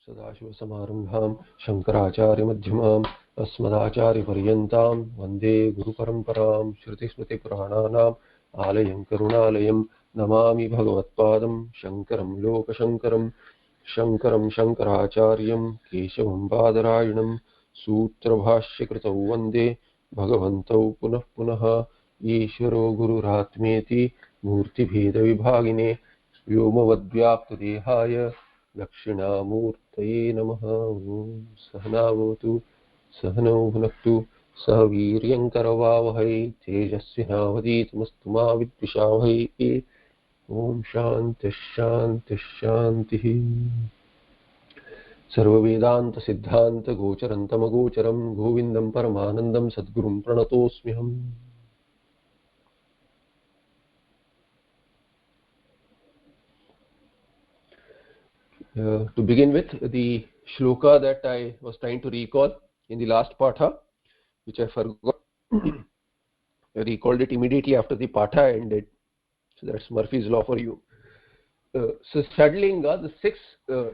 सदाशिवसमारम्भां शङ्कराचार्यमध्यमाम् अस्मदाचार्यपर्यन्तां वन्दे गुरुपरम्परां श्रुतिस्मृतिपुराणानाम् आलयं करुणालयं नमामि भगवत्पादं शङ्करं लोकशङ्करं शङ्करं शङ्कराचार्यं केशवं बादरायणं सूत्रभाष्यकृतौ वन्दे भगवन्तौ पुनः पुनः ईश्वरो गुरुरात्मेति मूर्तिभेदविभागिने व्योमवद्व्याप्तदेहाय दक्षिणामूर्तये नमः। सहना भवतु सहनौ भुनक्तु सह वीर्यङ्करवावहै तेजस्विनावधीतमस्तु मा विद्विषावहै। ॐ शान्तिः शान्तिः शान्तिः। सर्ववेदान्तसिद्धान्तगोचरं तमगोचरं गोविन्दं परमानन्दं सद्गुरुं प्रणतोऽस्म्यहम्। To begin with, the shloka that I was trying to recall in the last patha, which I forgot, I recalled it immediately after the patha ended. So that's Murphy's law for you. So Shadlinga, the six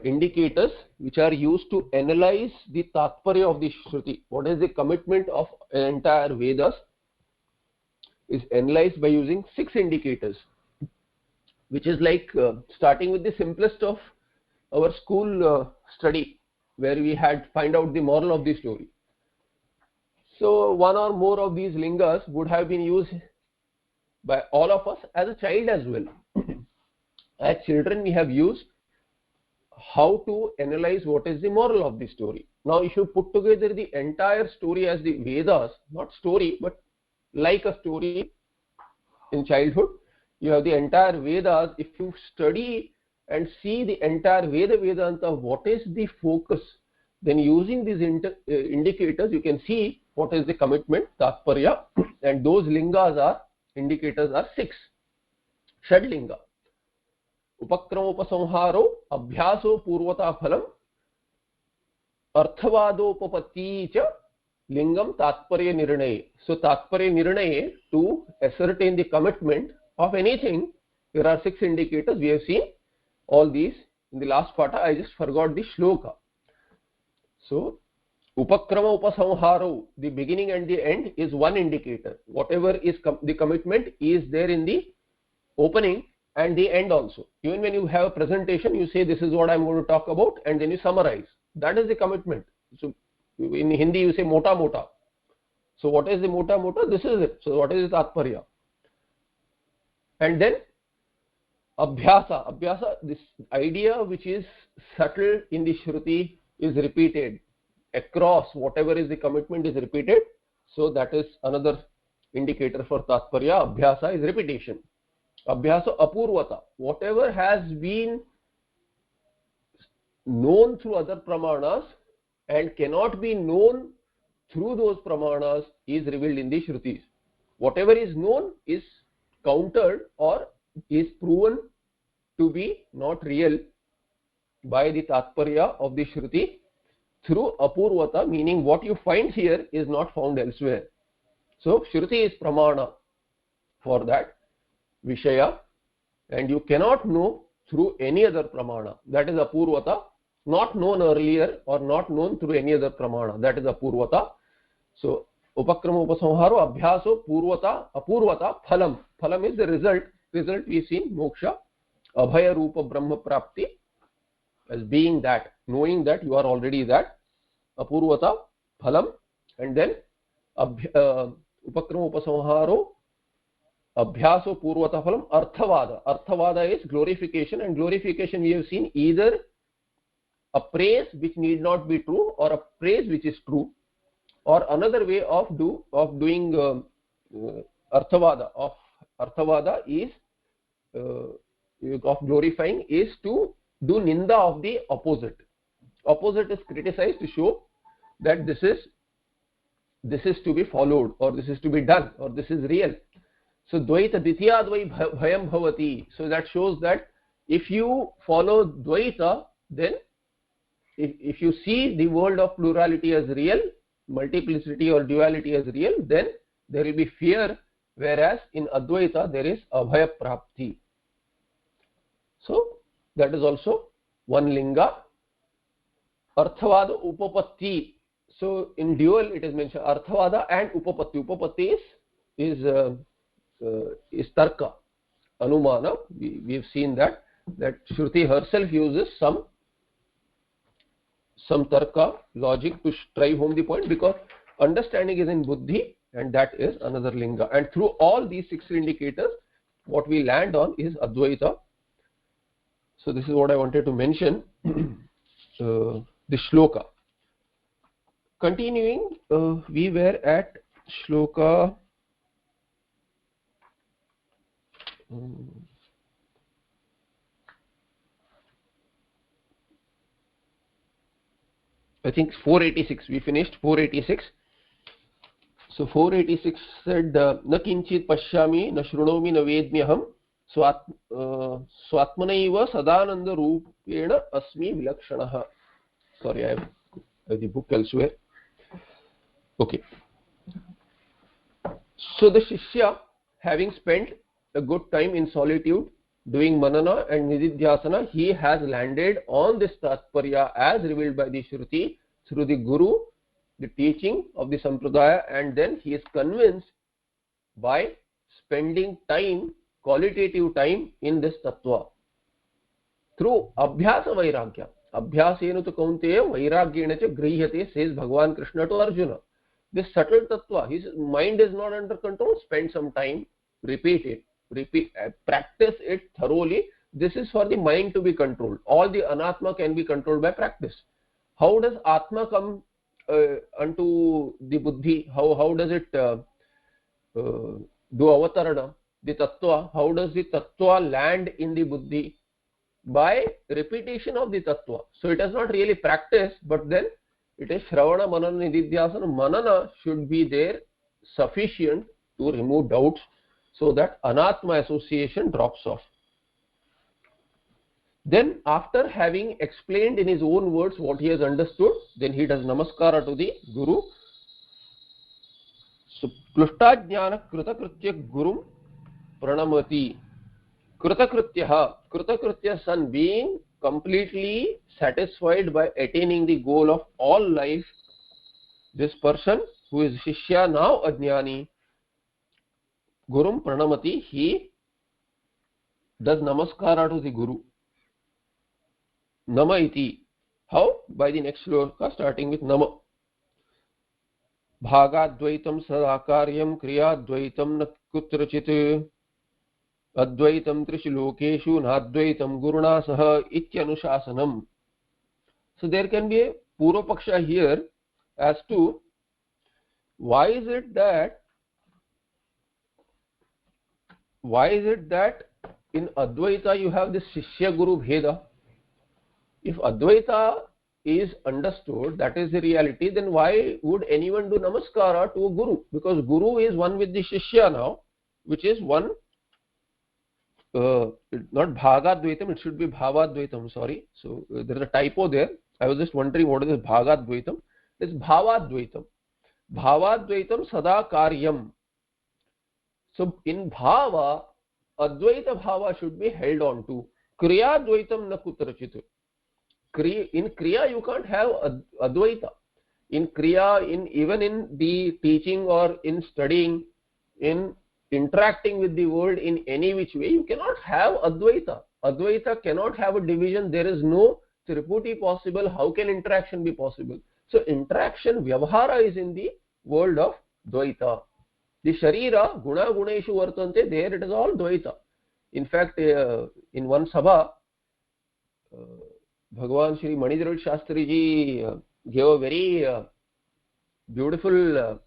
indicators which are used to analyze the Tatparya of the Shruti. What is the commitment of an entire Vedas is analyzed by using six indicators, which is like starting with the simplest of our school study, where we had find out the moral of the story. So one or more of these lingas would have been used by all of us as a child as well. As children, we have used how to analyze what is the moral of the story. Now if you put together the entire story as the Vedas, not story but like a story in childhood, you have the entire Vedas. If you study and see the entire Vedanta, what is the focus, then using these indicators you can see what is the commitment, Tatparya, and those indicators are six. Shadlinga. Upakramapasamharo, Abhyaso Purvata Phalam, Arthavadopapatti cha Lingam Tatparya Nirnaye. So Tatparya Nirnaye, to ascertain the commitment of anything, there are six indicators. We have seen all these in the last patha. I just forgot the shloka. So Upakrama Upasamharo, the beginning and the end is one indicator. Whatever is the commitment is there in the opening and the end also. Even when you have a presentation, you say this is what I am going to talk about, and then you summarize. That is the commitment. So in Hindi you say mota mota. So what is the mota mota? This is it. So what is the Tatparya? And then Abhyasa. Abhyasa, this idea which is subtle in the Shruti is repeated. Across whatever is the commitment is repeated. So that is another indicator for Tatparya. Abhyasa is repetition. Abhyasa Apurvata. Whatever has been known through other pramanas and cannot be known through those pramanas is revealed in the Shrutis. Whatever is known is countered or is proven to be not real by the Tatparya of the Shruti through Apurvata, meaning what you find here is not found elsewhere. So Shruti is pramana for that Vishaya, and you cannot know through any other pramana. That is Apurvata, not known earlier or not known through any other pramana. That is Apurvata. So Upakrama Upasamharo, Abhyaso, Purvata, Apurvata, Phalam. Phalam is the result. Result we seen Moksha, Abhaya Rupa Brahma Prapti, as being that, knowing that you are already that. Apurvata, Phalam, and then Upakrama Upasamharo, Abhyaso Purvata Phalam, Arthavada. Arthavada is glorification, and glorification we have seen either a praise which need not be true or a praise which is true, or another way of doing Arthavada. Of Arthavada is of glorifying is to do Ninda of the opposite. Opposite is criticized to show that this is to be followed, or this is to be done, or this is real. So Dvaita Ditiyadvai Bhayam Bhavati. So that shows that if you follow Dvaita, then if you see the world of plurality as real, multiplicity or duality as real, then there will be fear, whereas in Advaita there is Abhaya Prapti. So that is also one linga Arthavada Upapatti. So in dual it is mentioned Arthavada and Upapatti. Upapatti is Tarka, Anumana. We've seen that Shruti herself uses some Tarka, logic, to drive home the point, because understanding is in Buddhi, and that is another linga. And through all these 6 indicators, what we land on is Advaita. So this is what I wanted to mention. The shloka. Continuing, we were at shloka I think 486. We finished 486. So 486 said, na kinchit pashyami, na shrunomi, na vedmyaham, swatmanaiva sadananda rupena asmi vilakshanaha. Sorry, I have the book elsewhere. Okay. So the Shishya, having spent a good time in solitude, doing manana and nididhyasana, he has landed on this Tatparya as revealed by the Shruti through the Guru, the teaching of the Sampradaya, and then he is convinced by spending time, qualitative time, in this Tattva through Abhyasa Vairagya. Abhyasena tu kaunteya vairagyena cha grihyate, says Bhagavan Krishna to Arjuna. This subtle Tattva, his mind is not under control. Spend some time, repeat it, practice it thoroughly. This is for the mind to be controlled. All the Anatma can be controlled by practice. How does Atma come unto the Buddhi? How does it do avatarana? The Tattva, how does the Tattva land in the Buddhi? By repetition of the Tattva. So it is not really practice, but then it is Shravana, Manana, Nididhyasana. Manana should be there sufficient to remove doubts, so that Anatma association drops off. Then after having explained in his own words what he has understood, then he does namaskara to the Guru. So Klushtajnana Kritakritya Gurum Pranamati. Kritakritya son, being completely satisfied by attaining the goal of all life, this person who is Shishya, now Ajnani, Gurum Pranamati, he does namaskara to the Guru. Nama iti. How? By the next shloka, starting with Nama. Bhagadvaitam sadakaryam kriyadvaitam na kutrachit advaitam trishu lokeshu nadvaitam guruna saha ityanuशासनम. So there can be a Purva Paksha here as to why is it that in Advaita you have this Shishya Guru Bheda. If Advaita is understood, that is the reality, then why would anyone do namaskara to a Guru? Because Guru is one with the Shishya now, which is one, not Bhagadvaitam, it should be Bhavadvaitam, sorry. So there is a typo there. I was just wondering what is this Bhagadvaitam. It is Bhavadvaitam. Bhavadvaitam sada karyam. So in Bhava, Advaita Bhava should be held on to. Kriya Dvaitam na kutrachit. In Kriya you can't have Advaita. In Kriya, even in the teaching or in studying, in interacting with the world in any which way, you cannot have Advaita. Advaita cannot have a division. There is no Triputi possible. How can interaction be possible? So interaction, Vyavahara, is in the world of Dvaita. The Sharira, Guna Guneshu Vartante, there it is all Dvaita. In fact, in one Sabha, Bhagavan Shri Manidharat Shastri ji gave a very beautiful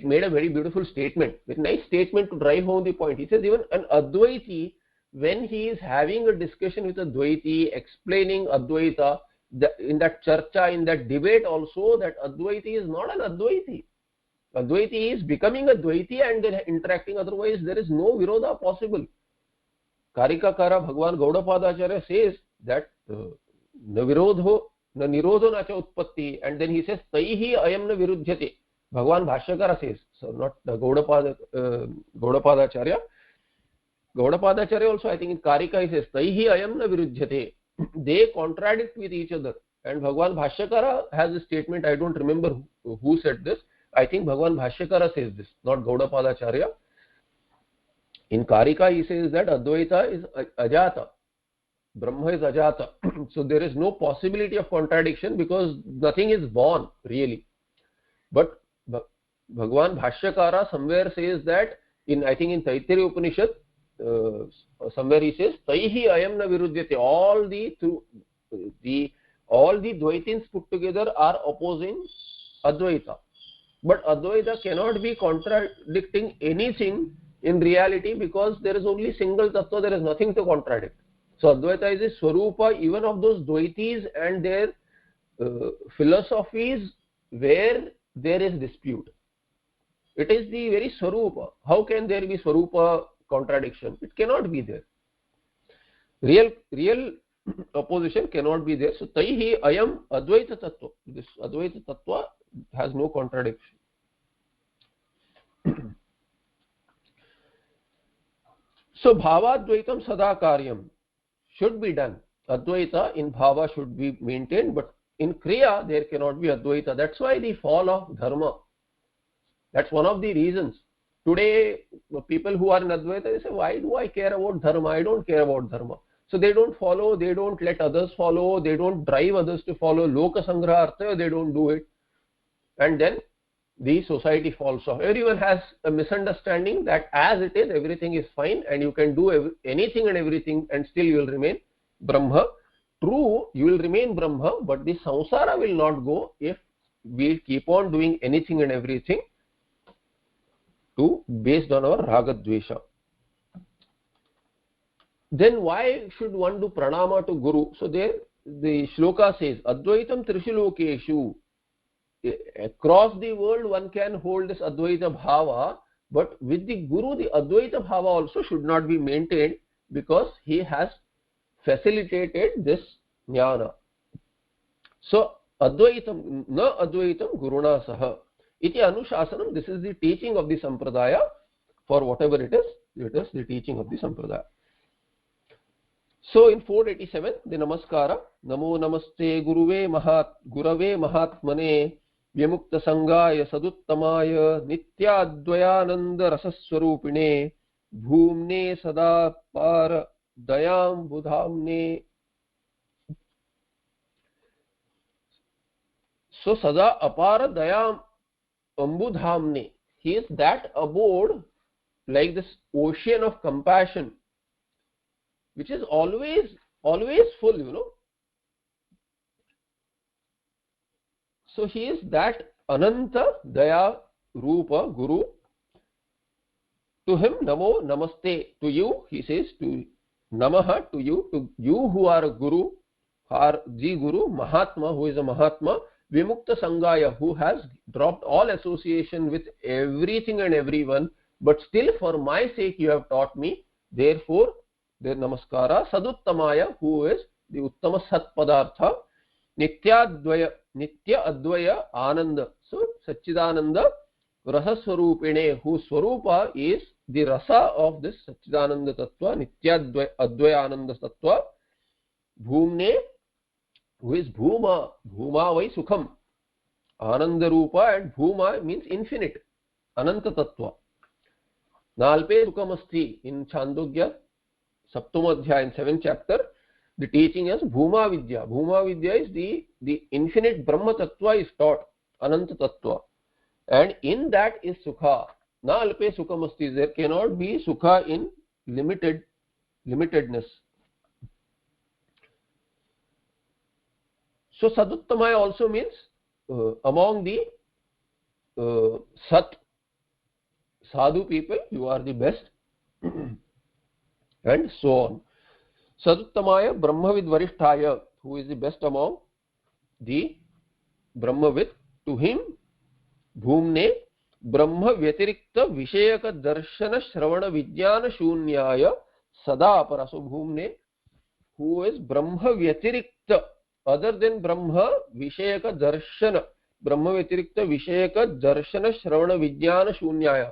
made a very beautiful statement, very nice statement to drive home the point. He says even an Advaiti, when he is having a discussion with a Dvaiti, explaining Advaita, in that charcha, in that debate also, that Advaiti is not an Advaiti. Advaiti is becoming a Dvaiti and then interacting, otherwise there is no Virodha possible. Karikakara Bhagavan Gaudapadacharya says that na virodho na nirodho na cha utpatti, and then he says taihi ayam na virudhyate. Bhagavan Bhashyakara says, so not Gaudapadacharya. Gaudapadacharya also, I think in Karika, he says taihi ayam na virudhyate. They contradict with each other. And Bhagwan Bhashyakara has a statement, I don't remember who said this. I think Bhagwan Bhashyakara says this, not Gaudapadacharya. In Karika he says that Advaita is Ajata, Brahma is Ajata. So there is no possibility of contradiction because nothing is born really. But Bhagwan Bhashyakara somewhere says that, I think in Taittiriya Upanishad, somewhere he says, Taihi ayam na virudyate. All the Dvaitins put together are opposing Advaita. But Advaita cannot be contradicting anything in reality because there is only single tattva, there is nothing to contradict. So Advaita is a swarupa even of those Dvaitis and their philosophies where there is dispute. It is the very swarupa. How can there be swarupa contradiction? It cannot be there. Real opposition cannot be there. So Taihi ayam Advaita tattva. This Advaita tattva has no contradiction. So Bhavadvaitam sada karyam should be done. Advaita in Bhava should be maintained, but in Kriya there cannot be Advaita. That's why the fall of Dharma. That's one of the reasons. Today, people who are in Advaita, they say, why do I care about Dharma? I don't care about Dharma. So they don't follow, they don't let others follow, they don't drive others to follow. Loka Sangraha Artha, they don't do it. And then the society falls off. Everyone has a misunderstanding that as it is, everything is fine and you can do anything and everything and still you will remain Brahma. True, you will remain Brahma, but the samsara will not go if we keep on doing anything and everything based on our raga dvesha. Then why should one do pranama to Guru? So there the shloka says, Advaitam Trishulokeshu. Across the world one can hold this Advaita Bhava, but with the Guru the Advaita Bhava also should not be maintained because he has facilitated this jnana. So Advaitam, na Advaitam Guruna Saha. Iti Anushasanam, this is the teaching of the Sampradaya. For whatever it is the teaching of the Sampradaya. So in 487, the Namaskara, Namo Namaste Gurave Mahatmane Vyamukta Sangaya Saduttamaya Nityadvayananda Rasaswarupine Bhumne Sada Par Dayam Budhamne. So Sada Apara Dayam Ambudhamne. He is that abode like this ocean of compassion which is always full, you know. So he is that Ananta Daya Rupa Guru. To him Namo Namaste. To you, he says, to Namaha, to you who are a Guru, are the Guru, Mahatma, who is a Mahatma, Vimukta Sangaya, who has dropped all association with everything and everyone, but still for my sake you have taught me. Therefore, the Namaskara, Saduttamaya, who is the Uttama Sat Padartha, Nitya Advaya Ananda. So, Satchidananda Rasa Swarupine, whose Swarupa is the Rasa of this Satchidananda Tattva, Nitya Advaya Ananda Tattva, Bhumne, who is Bhuma, Bhuma vai Sukham, Ananda Rupa, and Bhuma means infinite, Ananta Tattva. Nalpe Sukhamasti in Chandogya, Saptamadhyaya in 7th chapter, the teaching is Bhuma Vidya. Bhuma Vidya is the infinite Brahma Tattva is taught, Ananta Tattva. And in that is Sukha. Na alpe Sukhamasti. There cannot be Sukha in limitedness. So Saduttamaya also means among the Sat Sadhu people, you are the best. And so on. Saduttamaya Brahmavid Varishtaya, who is the best among the Brahmavid. To him, Bhumne Brahma Vyatirikta Vishayaka Darshana Shravana Vijnana Shunyaya Sada Apara. So Bhumne, who is Brahma Vyatirikta, other than Brahma Vishayaka Darshana, Brahma Vyatirikta Vishayaka Darshana Shravana Vijnana Shunyaya,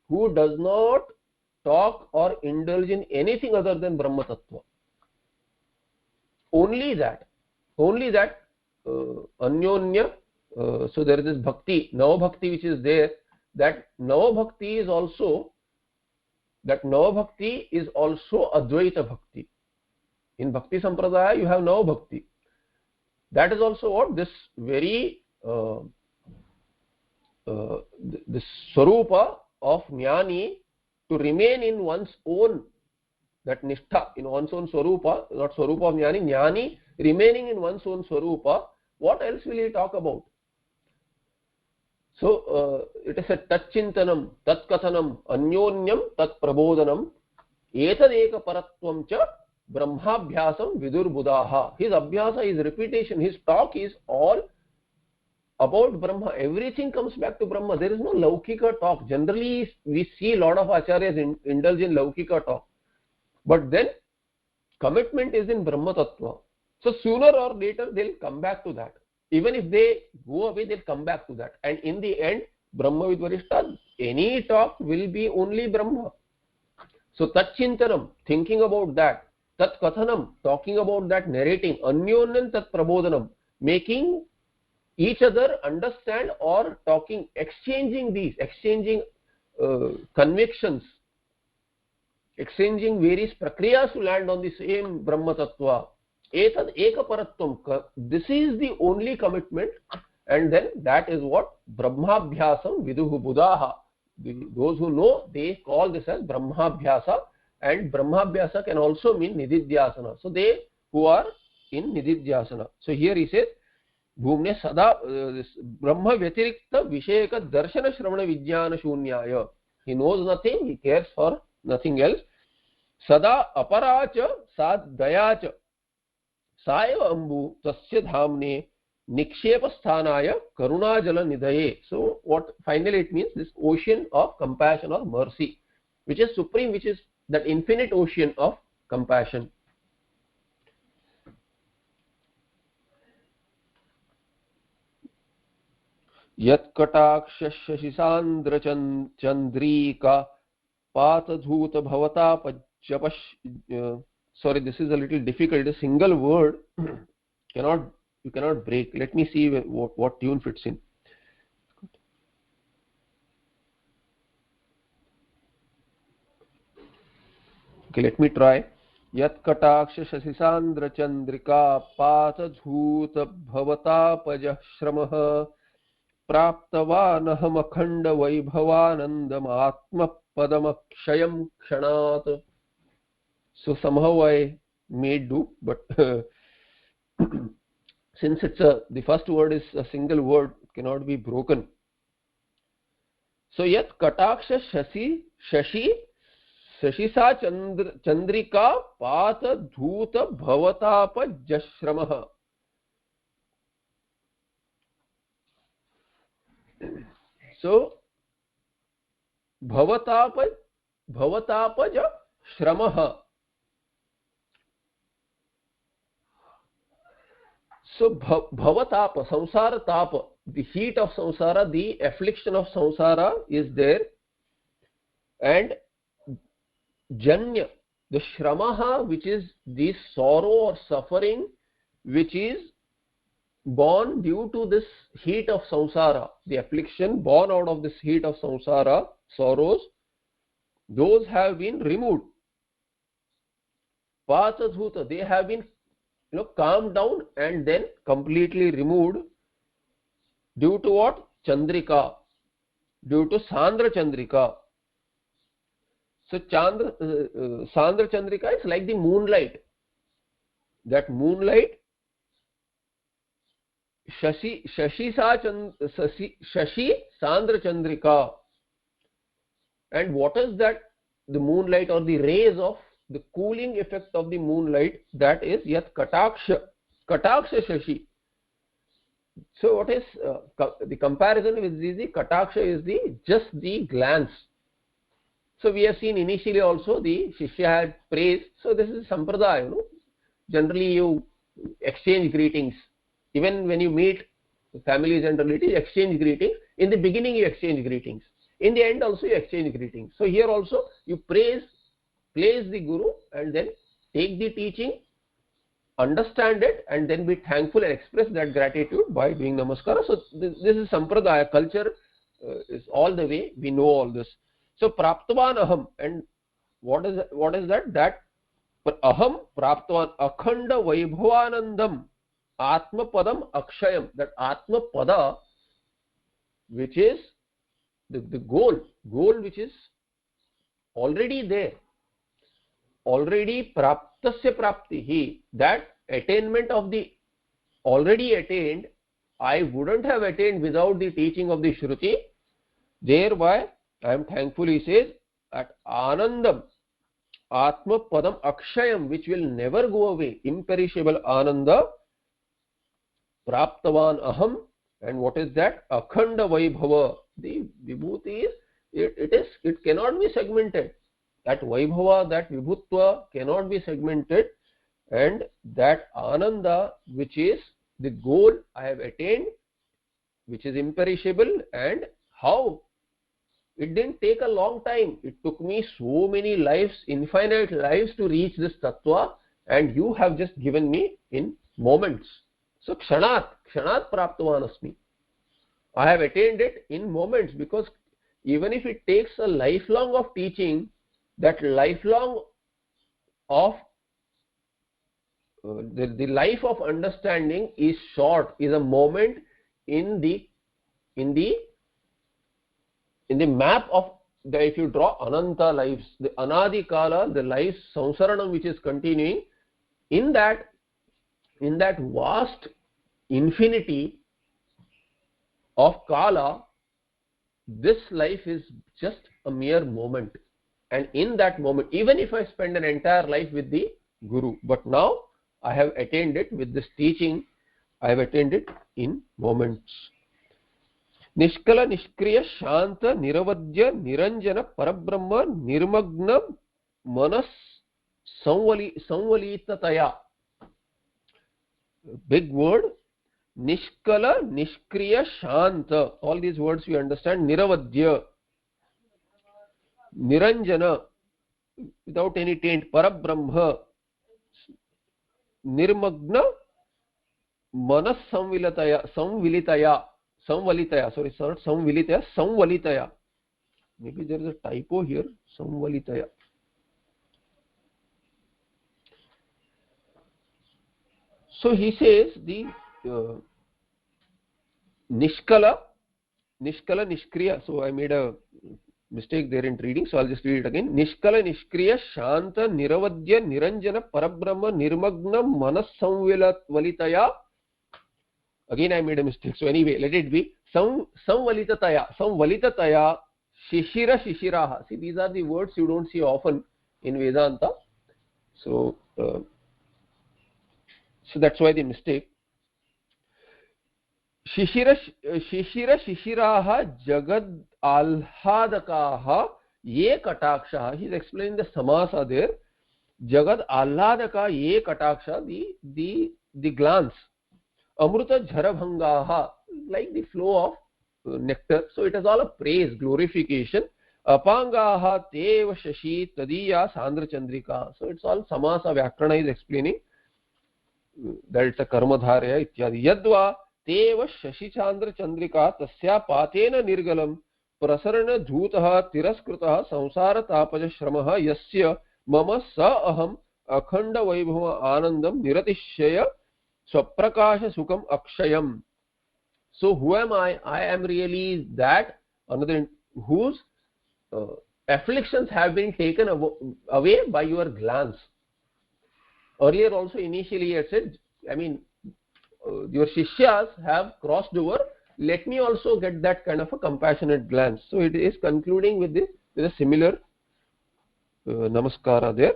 who does not talk or indulge in anything other than Brahma Tattva. Only that Anyonya, so there is this bhakti, Nava Bhakti which is there, that Nava Bhakti is also Advaita Bhakti. In Bhakti Sampradaya you have Nava Bhakti. That is also what this very this Swarupa of Jnani, to remain in one's own, that Nishtha, in one's own Swarupa, not Swarupa of Jnani, Jnani remaining in one's own Swarupa. What else will he talk about? So it is a Tatchintanam, Tatkathanam, Anyonyam, Tat Prabodhanam, Etadeka Paratvam cha Brahmabhyasam Vidur Buddhaha. His abhyasa, his repetition, his talk is all about Brahma. Everything comes back to Brahma. There is no Laukika talk. Generally, we see a lot of acharyas indulge in Laukika talk. But then, commitment is in Brahma Tattva. So, sooner or later, they'll come back to that. Even if they go away, they'll come back to that. And in the end, Brahma Vidvarishta, any talk will be only Brahma. So, Tatchintanam, thinking about that. Tat Kathanam, talking about that, narrating. Anyonyan Tat Prabodhanam, making each other understand, or talking, exchanging convictions, exchanging various prakriyas to land on the same Brahma Tattva. Etad Eka Paratvam, this is the only commitment, and then that is what Brahmabhyasam Viduhu Buddhaha. Those who know, they call this as Brahmabhyasa, and Brahmabhyasa can also mean Nididhyasana. So they who are in Nididhyasana. So here he says, Bhumne Sada Brahma Vyatirikta Visheka Darshana Shravana Vijnana Shunyaya. He knows nothing, he cares for nothing else. Sada Aparacha Sad Dayacha Saeva Ambu Tasya Dhamne Nikshepa Sthanaya Karuna Jala Nidaye. So what finally it means, this ocean of compassion or mercy, which is supreme, which is that infinite ocean of compassion. Yat Katakshya Shashisandra Chandrika Patadhuta Bhavata Pajapash. Sorry, this is a little difficult. A single word you cannot break. Let me see what tune fits in. Okay, let me try. Yat Kataksha Shasisandra Chandrika Patadhuta Bhavata Pajashramah Praptavanaham Akhanda Vaibhavanandam Atma Padamakshayam Kshanat. So somehow I made do, but since it's the first word is a single word, it cannot be broken. So Yat Kataksha Shashisa Chandrika Pata Dhuta Bhavatapa Jashramaha. So Bhavatapa Jashramaha. So Bhavatapa, Samsara Tapa, the heat of samsara, the affliction of samsara is there, and Janya, the Shramaha, which is the sorrow or suffering which is born due to this heat of samsara, the affliction born out of this heat of samsara, sorrows, those have been removed. Patadhuta, they have been calmed down and then completely removed. Due to what? Chandrika. Due to Sandra Chandrika. So Sandra Chandrika is like the moonlight. That moonlight, Shashi Sandra Chandrika. And what is that? The moonlight, or the rays of the cooling effect of the moonlight, that is Yat Kataksha Shashi. So what is the comparison with the Kataksha is just the glance. So we have seen initially also the Shishya had praised. So this is Sampradaya, Generally you exchange greetings. Even when you meet families and relatives, exchange greetings. In the beginning you exchange greetings. In the end also you exchange greetings. So here also you praise the Guru and then take the teaching understand it and then be thankful and express that gratitude by doing namaskara. So this is sampradaya culture, is all the way we know all this. So praptavan aham, and what is that? That aham praptavan akhanda vaibhavanandam atma padam akshayam. That atma pada, which is the goal which is already there, already praptasya praptihi, that attainment of the already attained, I wouldn't have attained without the teaching of the Shruti. Thereby I am thankful, he says, at anandam atma padam akshayam, which will never go away, imperishable ananda, praptavan aham. And what is that? Akhanda vaibhava. The vibhuti is, it cannot be segmented. That vaibhava, that vibhutva cannot be segmented, and that ananda, which is the goal I have attained, which is imperishable. And how? It didn't take a long time. It took me so many lives, infinite lives, to reach this tattva, and you have just given me in moments. So kshanat praptavan asmi. I have attained it in moments, because even if it takes a lifelong of teaching, that lifelong of the life of understanding is short, is a moment in the map of the, if you draw ananta lives, the anadi kala, the lives samsaranam which is continuing, in that vast infinity of kala, this life is just a mere moment. And in that moment, even if I spend an entire life with the Guru, but now I have attained it with this teaching, I have attained it in moments. Nishkala nishkriya shanta niravadya niranjana parabrahma nirmagna manas samvalitataya. Big word. Nishkala nishkriya shanta. All these words we understand. Niravadya, niranjana, without any taint. Parabrahma, nirmagna manas samvalitaya. Maybe there is a typo here. Samvalitaya. So he says the nishkala nishkriya. So I made a mistake there in reading, so I'll just read it again. Nishkala nishkriya shanta niravadya niranjana parabrahma nirmagna manas samvalitaya. Again I made a mistake, so anyway let it be. Samvalitataya shishira shishiraha. See, these are the words you don't see often in Vedanta, so that's why the mistake. Shishira shishiraha jagad alhadakaha ye kataksha. He is explaining the samasa there. Jagad alhadaka ye kataksha, the glance. Amruta jharabhangaha, like the flow of nectar. So it is all a praise, glorification. Apangaha teva shashi tadiya sandra chandrika. So it's all samasa. Vyakarana is explaining that it's a karmadharya ityadi. Yadva teva shashi chandra chandrika tasya patena nirgalam prasarana dhutaha tiraskrutaha samsara tapaja shramaha yasya mama sa aham akhanda vaibhava anandam niratishya swaprakasha sukam akshayam. So who am I? I am really that another whose afflictions have been taken away by your glance. Earlier also initially I said, I mean, your shishyas have crossed over, let me also get that kind of a compassionate glance. So it is concluding with a similar namaskara there.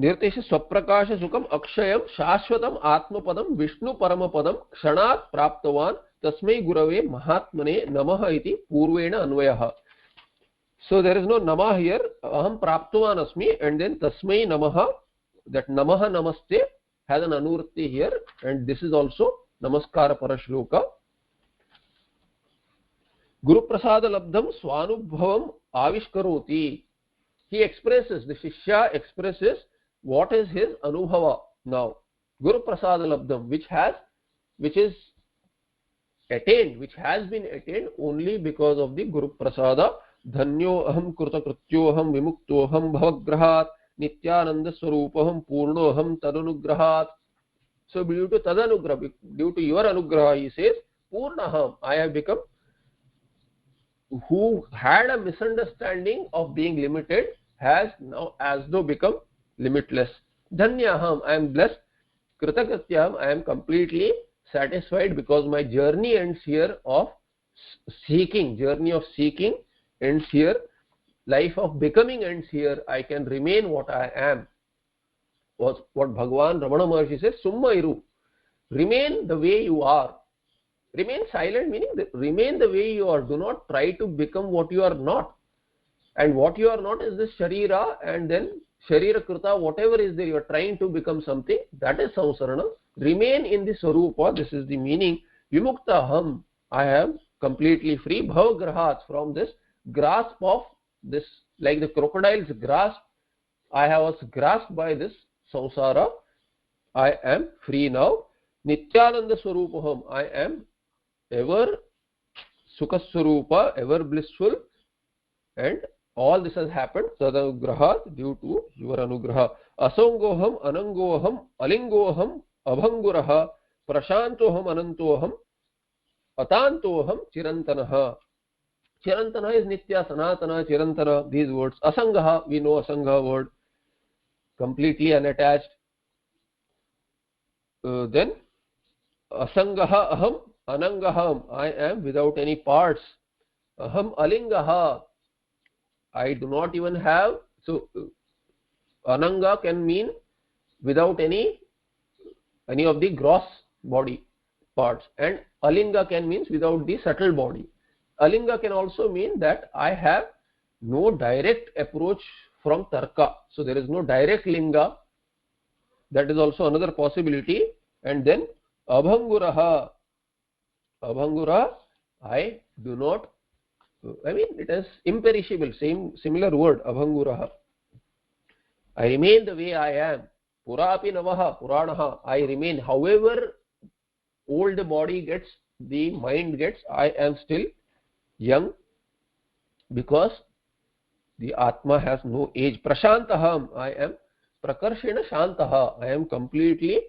Nirtesha swaprakasha sukam akshayam shashvatam atmapadam vishnu paramapadam kshanat praptavan tasmai gurave mahatmane namaha iti purvena anvayaha. So there is no namah here. Aham praptavan asmi, and then tasmai namaha. That namaha namaste has an anurti here, and this is also namaskara parashloka. Guru prasada labdham swanubhavam avishkaroti. he expresses, the Shishya expresses what is his Anubhava now. Guru Prasada Labdham, which is attained, which has been attained only because of the Guru Prasada. Dhanyo aham Krutakrityoham Vimuktoham Bhavagrahat Nityananda Swarupaham Purnoham Tadanugrahat. So due to Tadanugraha, due to your Anugraha, he says, Purnaham, I have become, who had a misunderstanding of being limited, has now as though become limitless. Dhanyaham, I am blessed. Kritakrityaham, I am completely satisfied because my journey ends here of seeking, journey of seeking ends here, life of becoming ends here. I can remain what I am. What Bhagavan Ramana Maharshi says, Summa Iru, remain the way you are. Remain silent, meaning remain the way you are. Do not try to become what you are not. And what you are not is this Sharira, and then Sharira Krita, whatever is there, you are trying to become something, that is Samsarana. Remain in the Swarupa, this is the meaning. Vimuktaham, I am completely free. Bhavagrahats, from this grasp of this, like the crocodile's grasp, I was grasped by this samsara. I am free now. Nityananda Swarupaham, I am ever Sukha Swarupa, ever blissful, and all this has happened Tadanugrahat, due to your Anugraha. Asangoham, Anangoham, Alingoham, Abhanguraha, Prashantoham, Anantoham, Atantoham, Chirantanaha. Chirantana is Nitya, Sanatana, Chirantana, these words. Asangaha, we know Asanga word, completely unattached. Then Asangaha aham, Anangaham, I am without any parts. Aham Alingaha, I do not even have. So Ananga can mean without any of the gross body parts, and Alinga can means without the subtle body. Alinga can also mean that I have no direct approach from Tarka. So there is no direct Linga. That is also another possibility. And then Abhanguraha. Abhangura, I do not, I mean it is imperishable, similar word, Abhanguraha. I remain the way I am. Purapi Navaha, Puranaha, I remain. However old the body gets, the mind gets, I am still young, because the Atma has no age. Prashantaham, I am Prakarshena Shantaha, I am completely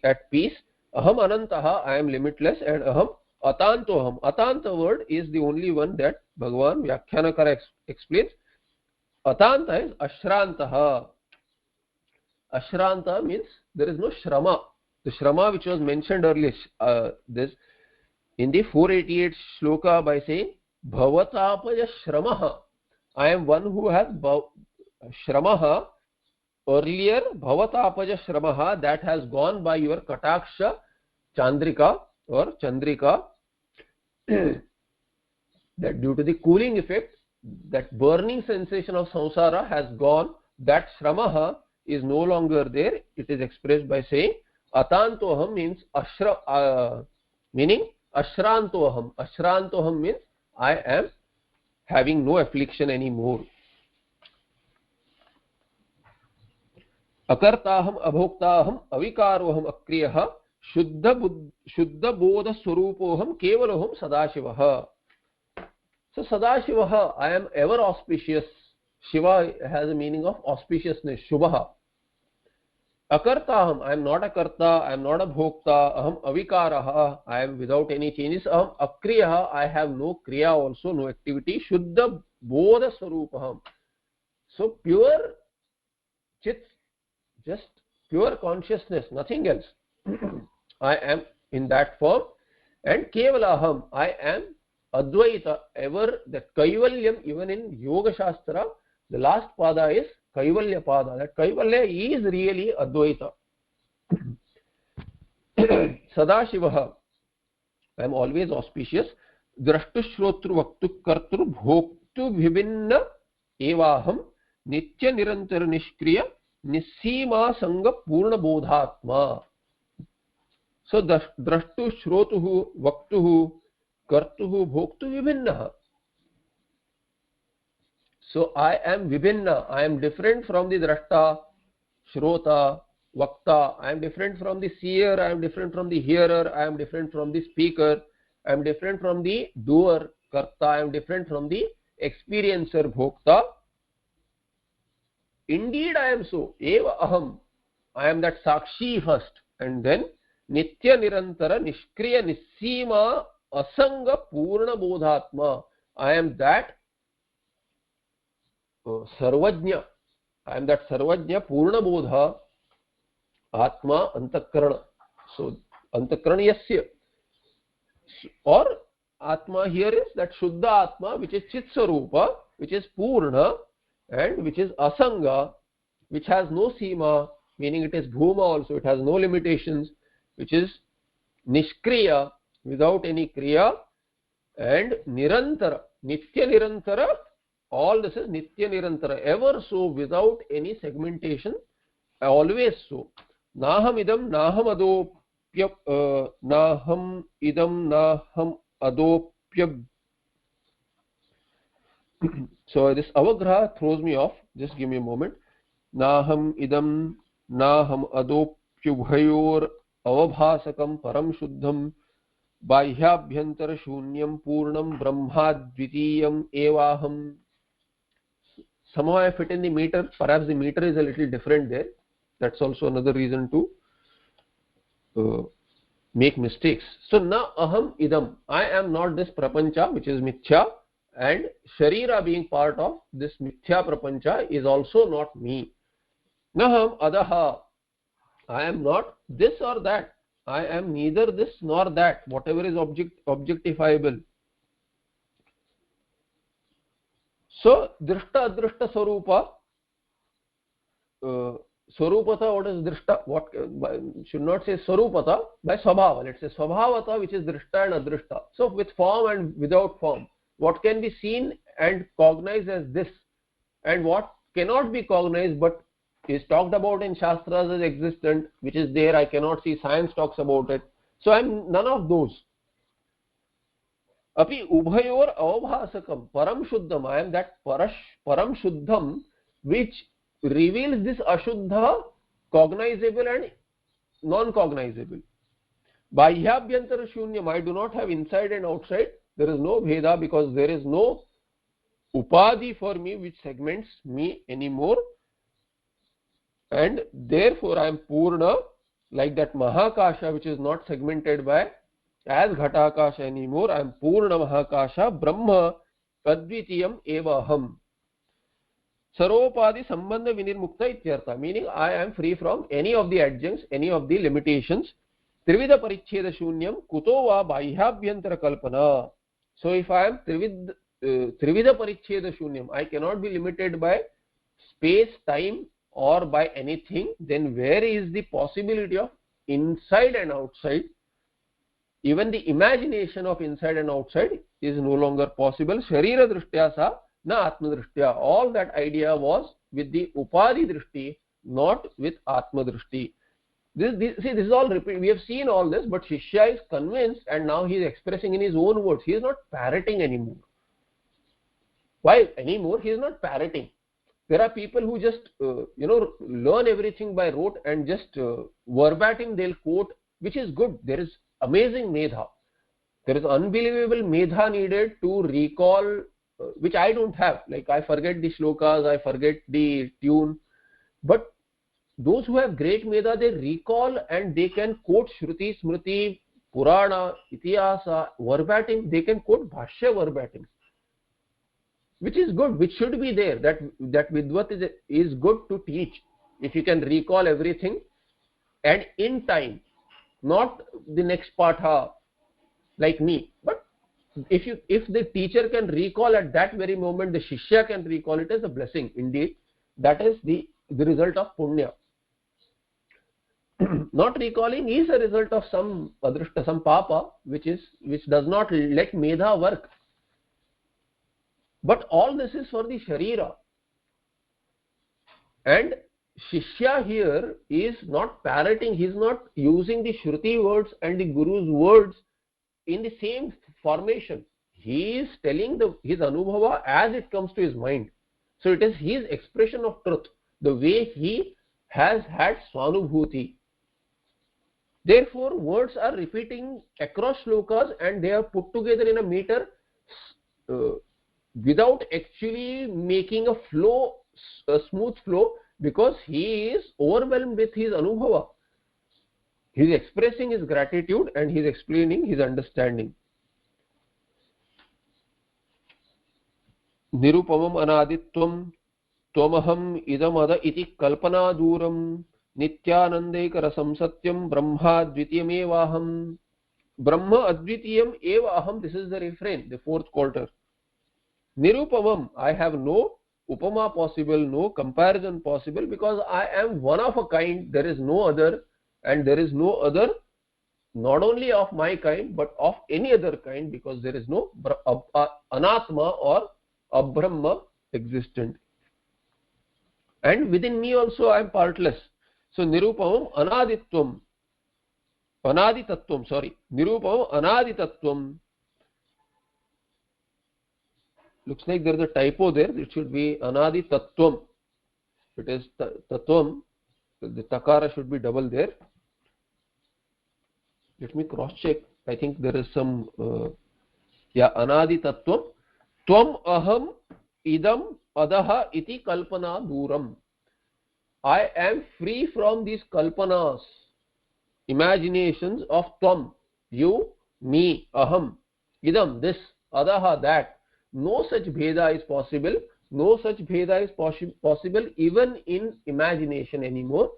at peace. Aham Anantaha, I am limitless, and Aham Atantoham. Atanta word is the only one that Bhagavan Vyakyanakara explains. Atanta is Ashrantaha. Ashranta means there is no Shrama. The Shrama which was mentioned earlier, this in the 488 shloka, by saying Bhavatapaja Shramaha. I am one who has Shramaha. Earlier Bhavatapaja Shramaha, that has gone by your Kataksha Chandrika or Chandrika, that due to the cooling effect, that burning sensation of samsara has gone. That Shramaha is no longer there. It is expressed by saying Atantoham, means meaning Ashrantoham. Ashrantoham means I am having no affliction anymore. Akartaham, Abhoktaham, Avikaroham, Akriyaha, Shuddha Bodha Swarupoham, Kevaloham, Sadashivaha. So Sadashivaha, I am ever auspicious. Shiva has a meaning of auspiciousness, Shubhaha. Akartaham, I am not a karta, I am not a bhokta. Aham avikaraha, I am without any changes. Aham akriyaha, I have no kriya also, no activity. Shuddha bodha swarupaham. So pure chit, just pure consciousness, nothing else. I am in that form. And kevalaham, I am advaita, ever that kaivalyam. Even in Yoga Shastra, the last pada is Kaivalya pada. That Kaivalya is really Advaita. Sadashivaha, I am always auspicious. Drashtu Shrotru Vaktu Kartru Bhoktu Vibhinna Evaham Nitya Nirantara Nishkriya Nisima Sanga Purna Bodhatma. So Drashtu Shrotuhu Vaktuhu Kartuhu Bhoktu Vibhinnaha. So I am vibhinna, I am different from the drashta, shrota, vakta, I am different from the seer, I am different from the hearer, I am different from the speaker, I am different from the doer, karta, I am different from the experiencer, bhokta. Indeed I am so, eva aham, I am that sakshi first, and then nitya nirantara nishkriya nisima asanga purna bodhatma. I am that sarvajna, I am that sarvajna purna bodha atma antakarana. So antakarana yasya, or atma here is that shuddha atma, which is chit sarupa, which is purna, and which is asanga, which has no sima, meaning it is bhuma also, it has no limitations, which is nishkriya, without any kriya, and nirantara, nitya nirantara, all this is nitya nirantara, ever so, without any segmentation, always so. Naham idam naham adopya, naham idam naham adopya. So this avagraha throws me off, just give me a moment. Naham idam naham adopyubhayor avabhasakam param shuddham बाह्याभ्यंतर शून्यम Purnam ब्रह्माद्वितीयम एवाहम. Somehow I fit in the meter, perhaps the meter is a little different there. That's also another reason to make mistakes. So na aham idam, I am not this prapancha which is mithya, and sharira being part of this mithya prapancha is also not me. Naham adaha, I am not this or that, I am neither this nor that, whatever is objectifiable. So drishta adrishta swarupa, swarupata, what is drishta, what should not say swarupata, by swabhava, let's say swabhavata, which is drishta and adrishta. So with form and without form, what can be seen and cognized as this, and what cannot be cognized but is talked about in shastras as existent, which is there, I cannot see, science talks about it. So I am none of those. Api ubhayor avabhasakam param shuddham, I am that param shuddham which reveals this ashuddha, cognizable and non-cognizable. Bahyabhyantara shunyam, I do not have inside and outside, there is no bheda because there is no upadhi for me which segments me anymore, and therefore I am purna, like that mahakasha which is not segmented by as ghatakasha anymore. I am purna mahakasha brahma advitiyam eva aham. Saropadi sambandha vinirmukta ityartha, meaning I am free from any of the adjuncts, any of the limitations. Trivida parichheda shunyam kuto va bahyabhyantara kalpana. So if I am trivida parichheda shunyam, I cannot be limited by space, time, or by anything, then where is the possibility of inside and outside? Even the imagination of inside and outside is no longer possible. Sharira drishtya sa na atma drishtya. All that idea was with the upadhi drishti, not with atma drishti. This is all repeat. We have seen all this, but Shishya is convinced, and now he is expressing in his own words. He is not parroting anymore. Why anymore? He is not parroting. There are people who just learn everything by rote and just verbatim they'll quote, which is good. There is amazing medha. There is unbelievable medha needed to recall, which I don't have. Like I forget the shlokas, I forget the tune. But those who have great medha, they recall and they can quote Shruti, Smriti, Purana, Itihasa verbatim. They can quote Bhashya verbatim, which is good, which should be there. That Vidvat is good to teach if you can recall everything and in time, not the next patha like me. But if the teacher can recall at that very moment, the Shishya can recall it as a blessing. Indeed, that is the result of punya. Not recalling is a result of some adrishta, some papa, which does not let medha work. But all this is for the sharira. And Shishya here is not parroting, he is not using the Shruti words and the Guru's words in the same formation. He is telling his anubhava as it comes to his mind. So it is his expression of truth, the way he has had Swanubhuti. Therefore, words are repeating across shlokas and they are put together in a meter uh, without actually making a flow, a smooth flow, because he is overwhelmed with his anubhava. He is expressing his gratitude and he is explaining his understanding. Nirupamam anaditvam त्वमहम इदमद इति कल्पना दूरम नित्यानंदैक रसम सत्यम ब्रह्मा द्वितीयमेवाहम. ब्रह्म अद्वितीयम एव अहम. This is the refrain, the fourth quarter. Nirupamam, I have no upama possible, no comparison possible, because I am one of a kind. There is no other, and there is no other not only of my kind but of any other kind, because there is no anatma or abrahma existent. And within me also I am partless. So nirupamam anaditvam, anaditattvam, sorry, nirupamam anaditattvam. Looks like there is a typo there. It should be anaditattvam. It is tattvam. The takara should be double there. Let me cross check. I think there is some anaditattvam. Tvam aham idam adaha iti kalpana duram. I am free from these kalpanas, imaginations of tvam, you, me, aham, idam, this, adaha, that. No such bheda is possible. No such bheda is possible even in imagination anymore,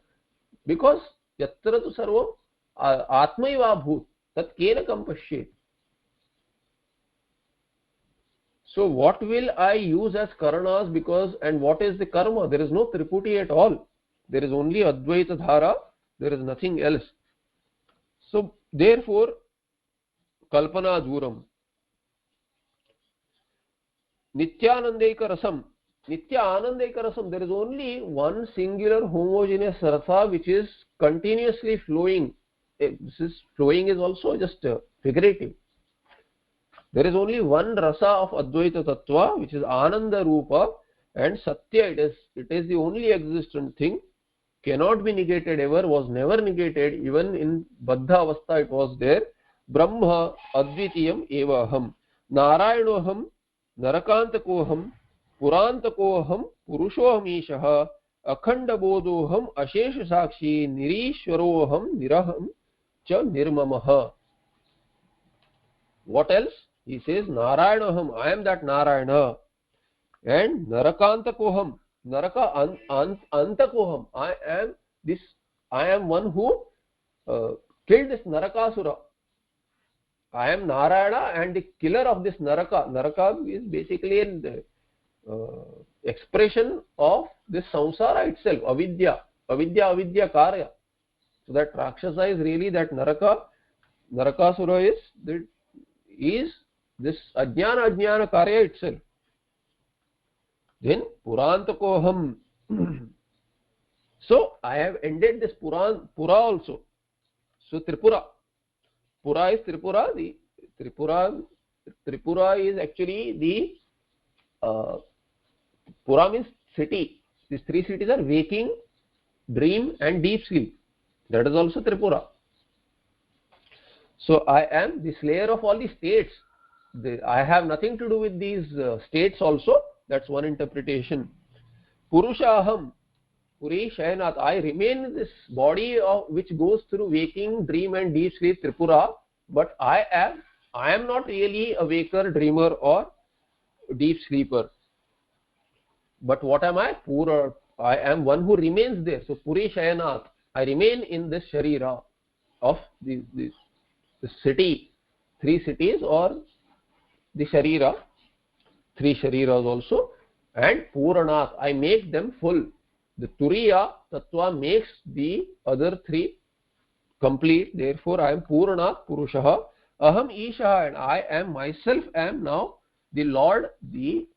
because yatra tu sarvam atmaiva bhut tat kena kam pashyet. So what will I use as karanas, because, and what is the karma? There is no triputi at all. There is only Advaita Dhara. There is nothing else. So therefore, Kalpana Duram. Nityanandaika Rasam. Nitya Anandaika Rasam. There is only one singular homogeneous rasa which is continuously flowing. This is flowing is also just figurative. There is only one rasa of Advaita Tattva, which is Ananda Rupa, and Satya, it is the only existent thing, cannot be negated ever, was never negated, even in Baddha Avastha it was there. Brahma Advitiyam Evaham. Narayanoham, Narakantakoham, Purantakoham, Purushoham Ishaha, Akhanda Bodhoham, Ashesha Sakshi, Nirishwaroham, Niraham, Cha Nirmamaha. What else? He says Narayanaham, I am that Narayana, and Narakantakoham, Naraka Antakoham, I am one who killed this Narakasura. I am Narayana and the killer of this Naraka. Naraka is basically an expression of this samsara itself, avidya, avidya karya. So that Rakshasa is really that Narakasura is this ajnana karya itself. Then Purantakoham. So I have ended this Pura also. So Tripura. Pura is Tripura. The Tripura is actually the Pura means city. These three cities are waking, dream and deep sleep. That is also Tripura. So I am the slayer of all the states. I have nothing to do with these states also. That's one interpretation. Purushaham, Puri Shayanat. I remain in this body which goes through waking, dream and deep sleep, Tripura. But I am not really a waker, dreamer or deep sleeper. But what am I? Pura. I am one who remains there. So Puri Shayanat. I remain in this Sharira of the city, three cities or the Sharira, three Shariras also, and Puranat, I make them full. The Turiya Tattva makes the other three complete. Therefore I am Puranat Purushaha. Aham Ishaha, and I am myself am now the Lord, the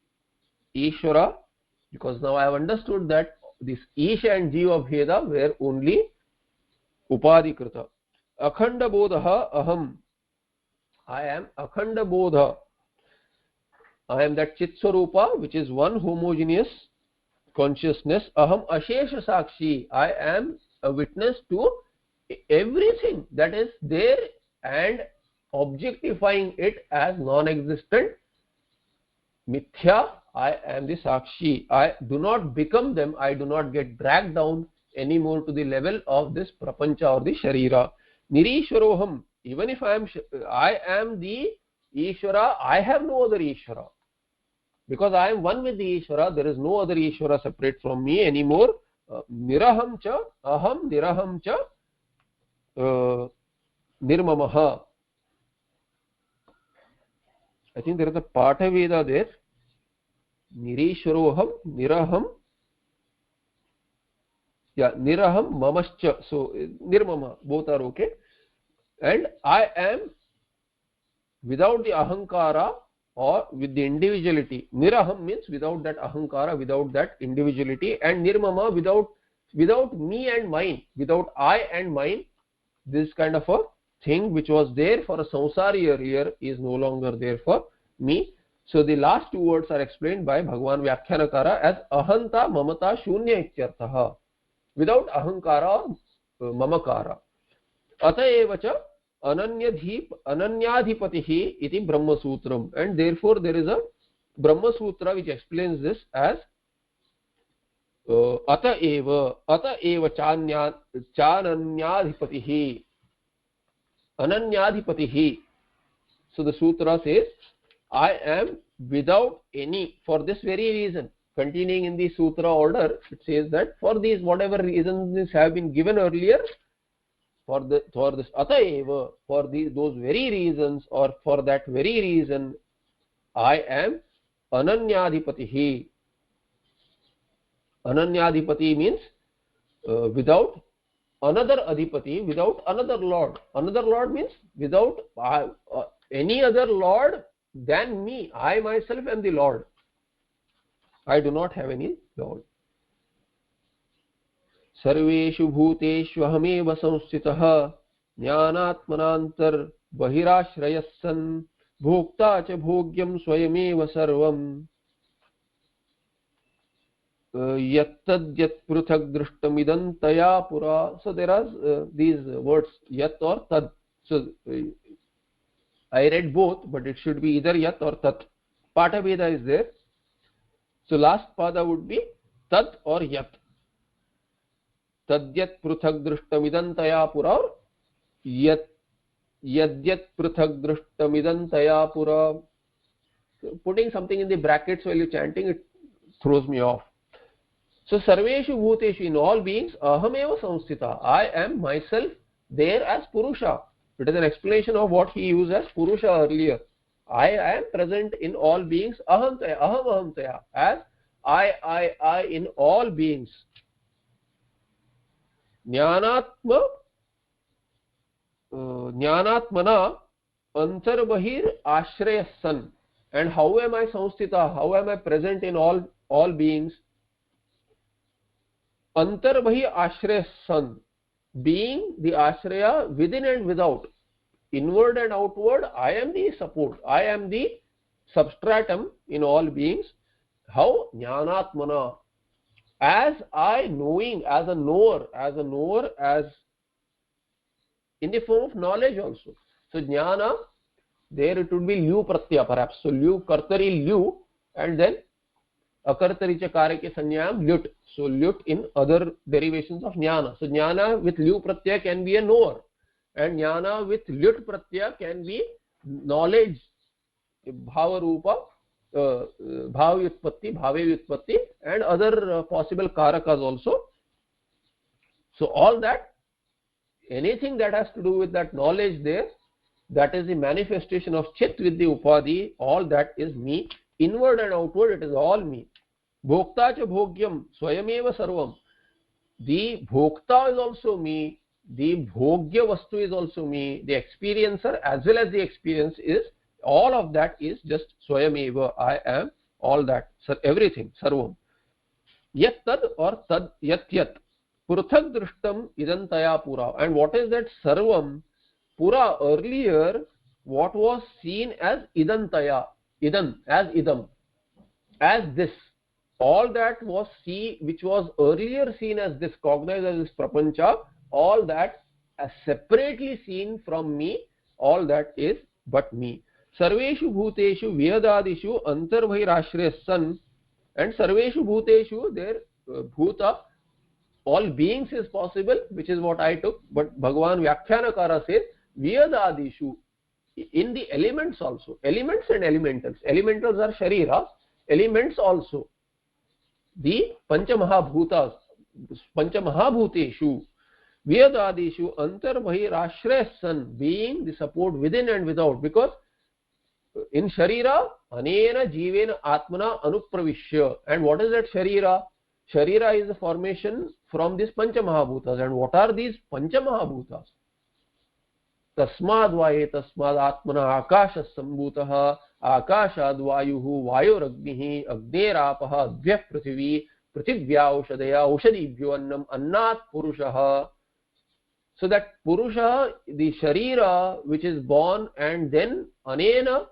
Ishvara, because now I have understood that this Isha and Jiva Bheda were only Upadhikrita. Akhanda Bodha Aham. I am Akhanda Bodha. I am that Chit Swarupa, which is one homogeneous consciousness. Aham ashesha sakshi, I am a witness to everything that is there and objectifying it as non-existent. Mithya, I am the sakshi. I do not become them, I do not get dragged down anymore to the level of this prapancha or the sharira. Nirishwaroham, even if I am the Ishvara, I have no other Ishvara. Because I am one with the Ishvara, there is no other Ishvara separate from me anymore. Niraham cha, aham niraham cha, nirmamaha. I think there is a Patha Veda there. Nirishwaroham, niraham. Yeah, niraham, mamascha. So, nirmama, both are okay. And I am without the ahankara or with the individuality. Niraham means without that ahankara, without that individuality, and nirmama without me and mine, without I and mine. This kind of a thing which was there for a samsari earlier is no longer there for me. So the last two words are explained by Bhagwan Vyakhyanakara as ahanta mamata shunya ityartha, without ahankara or mamakara. Ataeva cha ananyadhipatihi iti Brahma Sutram, and therefore there is a Brahma Sutra which explains this as ataeva chananyadhipatihi, ananyadhipatihi. So the sutra says, I am without any, for this very reason. Continuing in the sutra order, it says that for these whatever reasons have been given earlier, for this ataeva, for those very reasons, or for that very reason, I am ananyadhipatihi. Ananyadhipati means without another adhipati, without another lord. Another lord means without any other lord than me. I myself am the lord. I do not have any lord. Sarveshu bhuteshu ahameva samsthitah jnanatmanantar bahirashrayassan bhokta cha bhogyam swayameva sarvam yattad pruthak drishtamidam taya pura. So there are these words yat or tad. So I read both, but it should be either yat or tat. Patha Veda is there. So last pada would be tat or yat. Tadyat pruthak drishtamidam taya pura, or yadyat pruthak drishtamidam taya pura. Putting something in the brackets while you're chanting, it throws me off. So sarveshu bhuteshu, in all beings, ahameva samsthita, I am myself there as Purusha. It is an explanation of what he used as Purusha earlier. I am present in all beings, aham ahamtaya, as I in all beings. Jnanatmana antarbahir ashrayasan. And how am I samsthita? How am I present in all beings? Antarbahi ashrayasan, being the ashraya within and without, inward and outward. I am the support, I am the substratum in all beings. How? Jnanatmana, as I knowing, as a knower, as in the form of knowledge also. So jnana, there it would be lyu pratyaya perhaps. So lyu, kartari lyu, and then akartari cha kare ke sanyam lyut. So lyut in other derivations of jnana. So jnana with lyu pratyaya can be a knower, and jnana with lyut pratyaya can be knowledge, bhava rupa, bhava vyutpatti, bhave vyutpatti, and other possible karakas also. So all that, anything that has to do with that knowledge there, that is the manifestation of chit with the upadhi, all that is me. Inward and outward, it is all me. Bhokta cha bhogyam swayameva sarvam. The bhokta is also me, the bhogya vastu is also me, the experiencer as well as the experience is, all of that is just swayameva, I am all that, everything, sarvam. Yat tad or tad yat yat pruthak drishtam idam taya pura. And what is that sarvam? Pura, earlier what was seen as idam taya, idam, as this. all that was which was earlier seen as this, cognized as this prapancha, all that as separately seen from me, all that is but me. Sarveshu bhuteshu vyadadishu antarbhirashraya san, and sarveshu bhuteshu, there bhuta, all beings is possible, which is what I took, but Bhagavan Vyakhyanakara says vyadadishu, in the elements also, elements and elementals. Elementals are shariras, elements also, the panchamahabhutas, panchamahabhuteshu, vyadadishu antarbhirashraya san, being the support within and without, because in sharira anena jivena atmana anupravishya. And what is that sharira? Sharira is the formation from these panchamahabhutas. And what are these panchamahabhutas? तस्माद् वा एतस्माद् आत्मना आकाशः सम्भूतः, आकाशाद् वायुः, वायुरग्निः, अग्नेरापः, अद्यः पृथिवी, पृथिव्या औषधया, औषधीभ्यो अन्नम्, अन्नात् पुरुषः. So that purusha, the sharira which is born, and then anena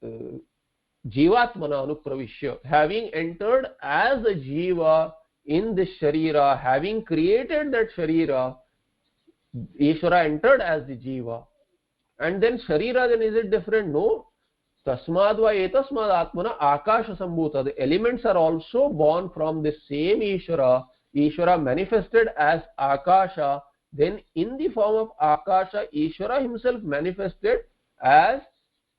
jivatmana anupravishya, having entered as a jiva in this sharira, having created that sharira, Ishvara entered as the jiva. And then sharira, then is it different? No. Tasmad va etasmad atmana akasha sambhuta. The elements are also born from the same Ishvara. Ishvara manifested as akasha. Then in the form of akasha, Ishvara himself manifested as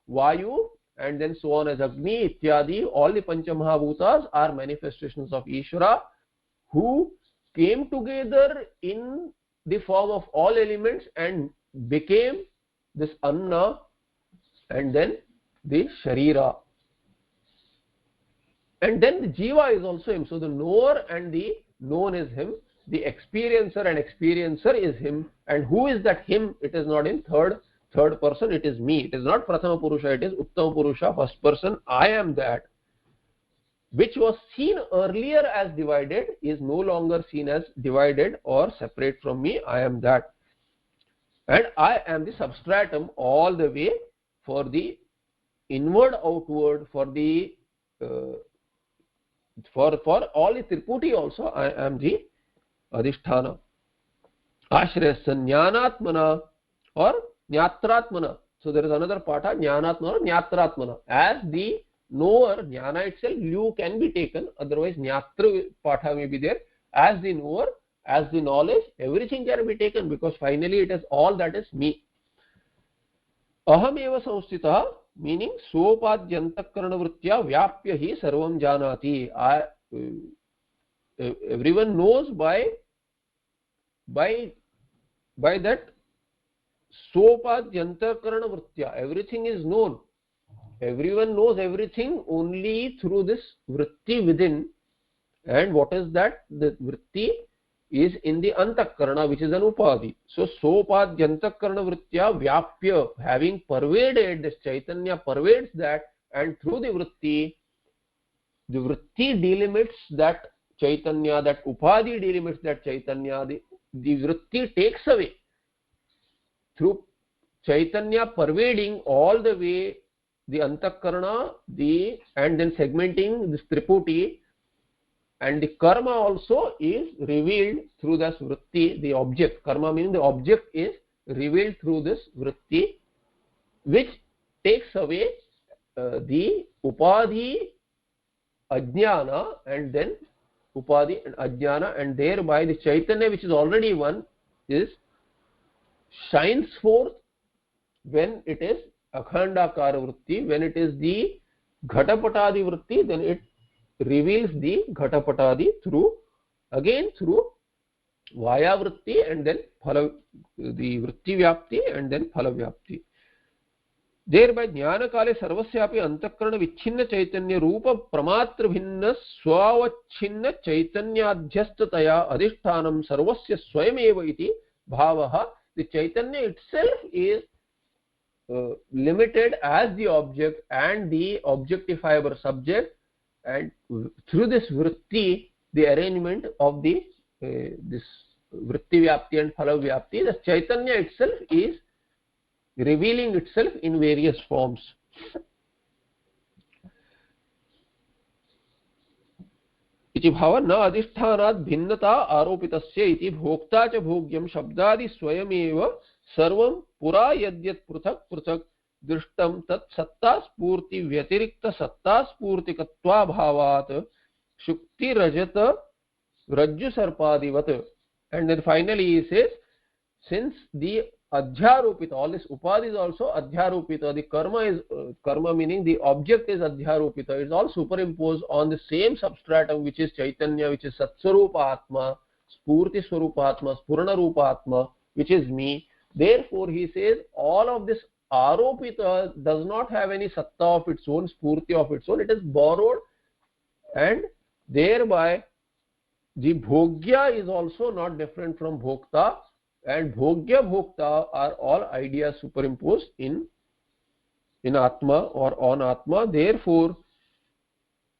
vayu, and then so on as agni, ityadi. All the panchamahabhutas are manifestations of Ishvara, who came together in the form of all elements and became this anna, and then the sharira. And then the jiva is also him. So the knower and the known is him. The experiencer and experiencer is him. And who is that him? It is not in third person. It is me. It is not prathama purusha. It is uttama purusha, first person. I am that. Which was seen earlier as divided is no longer seen as divided or separate from me. I am that. And I am the substratum all the way for the inward, outward, for the for all the Triputi also. I am the Adhisthana. Ashraya Jnanatmana or Jnatratmana. So there is another patha, Jnanatmana or Jnatratmana. As the knower, jnana itself, you can be taken, otherwise jnatra patha may be there. As the knower, as the knowledge, everything can be taken, because finally it is all that is me. Aham eva samstitah, meaning sopadyantakarana vrittya vyapya hi sarvam janati. Everyone knows by that sopadyantakarana vrittya, everything is known. Everyone knows everything only through this vritti within. And what is that? The vritti is in the antakarana, which is an upadhi. So sopadyantakarana vrittya vyapya, having pervaded, this Chaitanya pervades that, and through the vritti delimits that Chaitanya, that upadhi delimits that Chaitanya, the vritti takes away. Through Chaitanya pervading all the way the antakarana, and then segmenting this triputi, and the karma also is revealed through this vritti, the object. Karma meaning the object is revealed through this vritti, which takes away the upadhi, ajnana, and then upadhi and ajnana, and thereby the Chaitanya, which is already one, shines forth when it is akhandakara vritti. When it is the ghatapatadi vritti, then it reveals the ghatapatadi through vaya vritti, and then phala, the vritti vyapti, and then phala vyapti. Thereby jnana kale sarvasyapi antakarana vichhinna chaitanya rupa pramatra bhinna swavachinna chaitanyadhyastataya adhishthanam sarvasya swayameva iti bhavaha. The Chaitanya itself is limited as the object and the objectifiable subject, and through this vritti, the arrangement of the this vritti vyapti and phala vyapti, the Chaitanya itself is revealing itself in various forms. इति भाव न अधिष्ठानात् भिन्नता आरोपितस्य इति भोक्ता च भोग्यं शब्दादि स्वयमेव सर्वं पुरा यद्यत् पृथक् पृथक् दृष्टं तत् सत्ता स्फूर्ति व्यतिरिक्त सत्ता स्फूर्तिकत्वाभावात् शुक्ति रजत rajju sarpadivat. And then finally he says, since the adhyaropita, all this upadhi is also adhyaropita, the karma is karma meaning the object is adhyaropita, it's all superimposed on the same substratum which is chaitanya, which is satswarupa atma, spurti swarupa atma, spurna rupa atma, which is me. Therefore he says all of this aropita does not have any satta of its own, spurti of its own, it is borrowed, and thereby the bhogya is also not different from bhokta, and bhogya bhokta are all ideas superimposed in atma or on atma. Therefore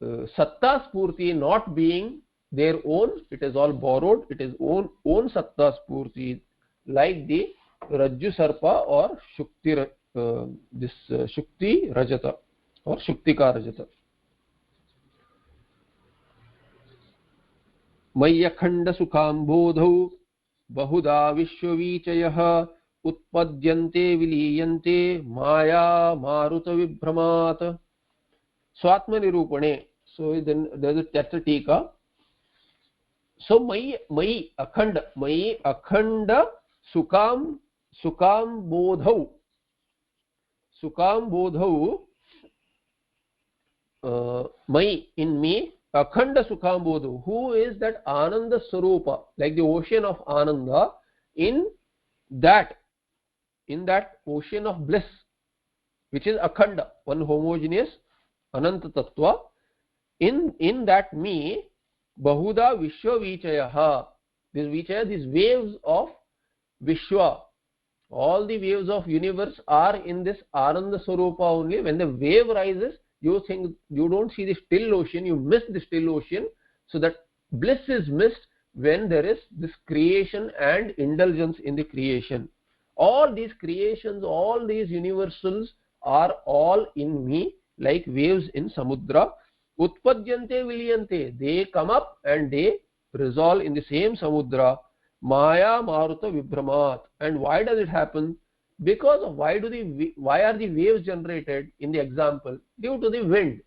satta spurti not being their own, it is all borrowed, it is own satta spurti, like the rajju sarpa or shukti, shukti rajata or shuktika rajata. मय्यखंड सुखांबोधौ बहुधा विश्ववीचयः उत्पद्यन्ते विलीयन्ते माया मारुत विभ्रमात्. स्वात्म निरूपणे, so then there is a tika. So मयि अखंड सुखाम बोधौ मयि, in me, akhanda sukham bodhu. Who is that ananda swarupa, like the ocean of ananda, in that ocean of bliss which is akhanda, one homogeneous ananta tattva. In that me, bahuda vishwa vichayaha, this vichaya, these waves of vishwa, all the waves of universe are in this ananda swarupa only. When the wave rises, you think you don't see the still ocean, you miss the still ocean. So that bliss is missed when there is this creation and indulgence in the creation. All these creations, all these universals are all in me, like waves in samudra. Utpadyante vilyante, they come up and they resolve in the same samudra. Maya maruta vibhramat. And why does it happen? Because of why are the waves generated in the example? Due to the wind.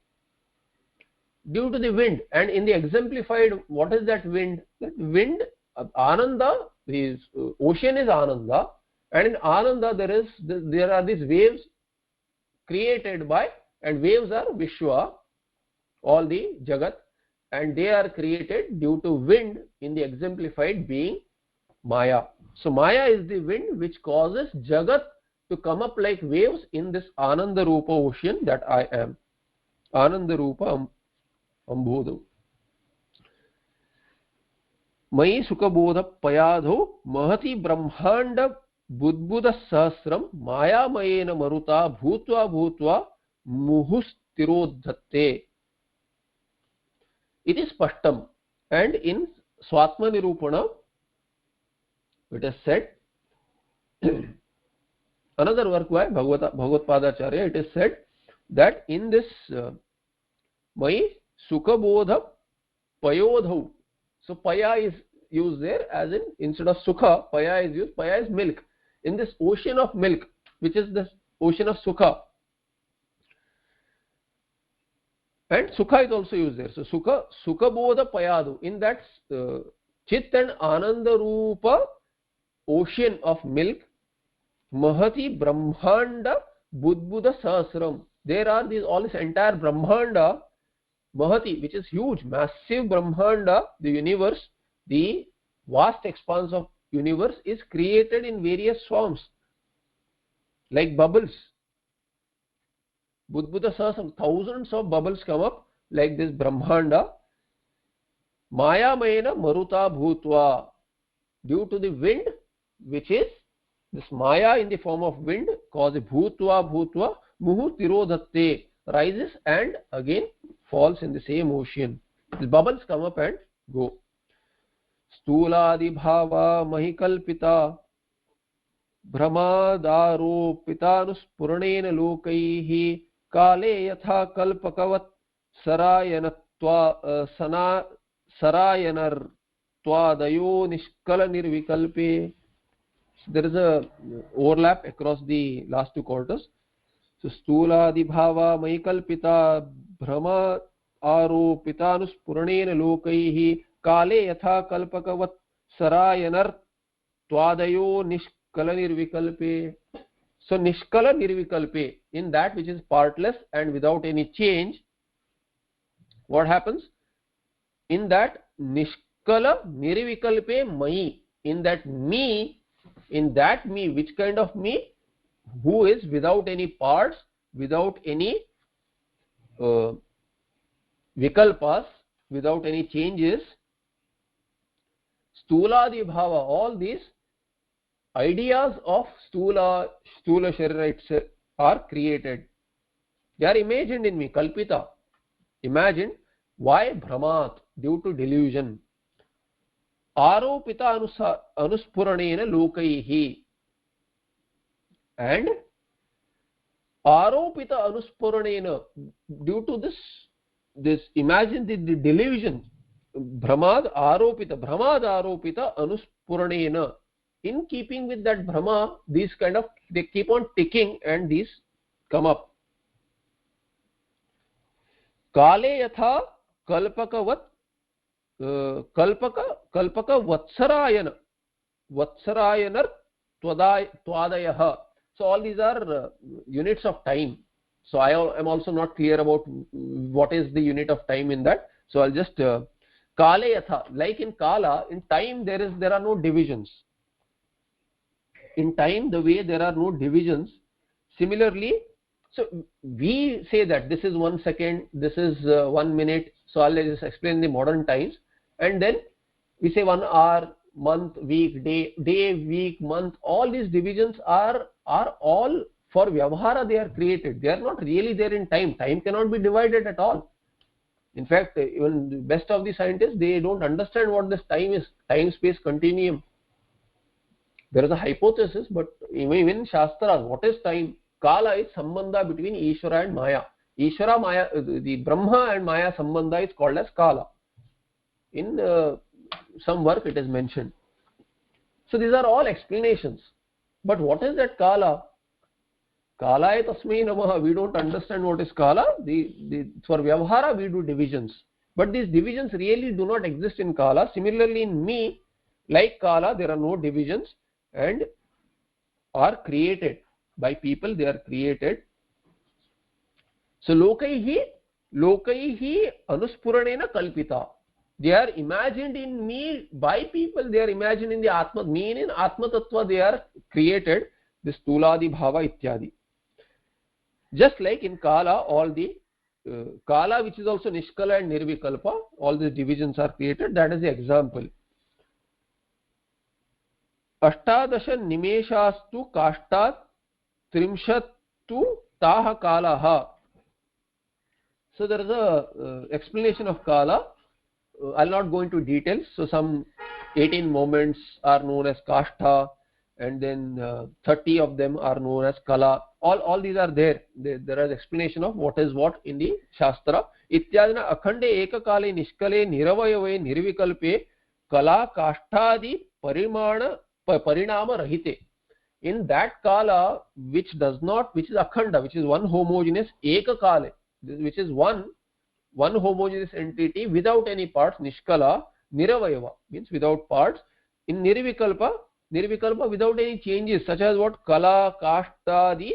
And in the exemplified, what is that wind? That wind, ananda, the ocean is ananda, and in ananda there are these waves created by, and waves are vishwa, all the jagat, and they are created due to wind, in the exemplified being maya. So maya is the wind which causes jagat to come up like waves in this ananda rupa ocean that I am. Ananda rupa ambodho. Mayi sukha bodha payadho mahati brahmanda budbuddha sahasram maya mayena maruta bhutva muhustirodhatte. It is spashtam, and in Swatma Nirupana it is said, another work by Bhagavad-padacharya, it is said that in this Mai Sukha-bodha Payodhau. So Paya is used there, as in instead of Sukha, Paya is used. Paya is milk. In this ocean of milk, which is the ocean of Sukha. And Sukha is also used there. So Sukha-bodha Payadu. In that Chit and Ananda Rupa ocean of milk, Mahati Brahmanda Budbuddha Sahasram. There are all this entire Brahmanda, Mahati, which is huge, massive Brahmanda, the universe, the vast expanse of universe is created in various forms, like bubbles. Budbuddha Sahasram, thousands of bubbles come up like this Brahmanda. Maya Mayena Maruta Bhutva, due to the wind, which is this Maya in the form of wind, causes Bhutva Muhu Tirodhatte, rises and again falls in the same ocean. The bubbles come up and go. Stuladi Bhava Mahikalpita Brahmadaro Pitanus Puranena Lokaihi Kale Yatha Kalpakavat Sarayanatva Sarayanar Twadayo Nishkala Nirvikalpe. There is a overlap across the last two quarters. So Stuladi Bhava Maikalpita Brahma Aropitanuspurnena Lokaihi Kale Yatha Kalpakavat Sarayanar Twadayo Nishkala Nirvikalpe. So Nishkala Nirvikalpe, in that which is partless and without any change, what happens? In that Nishkala Nirvikalpe Mai, in that me, which kind of me? Who is without any parts, without any vikalpas, without any changes. Stuladi Bhava, all these ideas of Stula Sharira are created. They are imagined in me, Kalpita. Imagined. Why? Brahmat, due to delusion. Aropita Anuspuranena Lokaihi. And Aropita Anuspuranena, due to this imagine the delusion. Brahmad Aropita Anuspuranena. In keeping with that Brahma, these kind of, they keep on ticking and these come up. Kale Yatha Kalpakavat Kalpaka Vatsarayanar Twadayaha. So all these are units of time. So I am also not clear about what is the unit of time in that. So I'll just Kale Yatha, like in Kala, in time there are no divisions. In time, the way there are no divisions, similarly, so we say that this is 1 second, this is 1 minute. So I'll just explain the modern times, and then we say 1 hour, month, week, day, week, month. All these divisions are all for Vyavahara. They are created. They are not really there in time. Time cannot be divided at all. In fact, even the best of the scientists, they don't understand what this time is. Time-space continuum. There is a hypothesis, but even in Shastras, what is time? Kala is Sambandha between Ishvara and Maya. Ishvara, Maya, the Brahma and Maya Sambandha is called as Kala. In some work it is mentioned. So these are all explanations. But what is that Kala? Kala tasmai namaha. We don't understand what is Kala. For Vyavahara we do divisions. But these divisions really do not exist in Kala. Similarly in me, like Kala, there are no divisions and are created by people. They are created. So lokaihi anuspuranena kalpita. They are imagined in me by people. They are imagined in the Atma. Me in Atma Tattva they are created. This Tuladi Bhava Ityadi. Just like in Kala, all the Kala, which is also Nishkala and Nirvikalpa, all these divisions are created. That is the example. Ashtadasha nimeshastu kashtat trimshattu taha kalaha. So there is a explanation of Kala. I'll not go into details. So some 18 moments are known as Kashtha, and then 30 of them are known as Kala. All these are there. There is explanation of what is what in the Shastra. Ityadina akhande ekakale nishkale niravayave nirvikalpe kala kashtadi parinama rahite. In that Kala which is akhanda, which is one homogeneous, ekakale, which is one homogeneous entity without any parts, nishkala, niravayava means without parts. In nirvikalpa without any changes, such as what? Kala kashtadi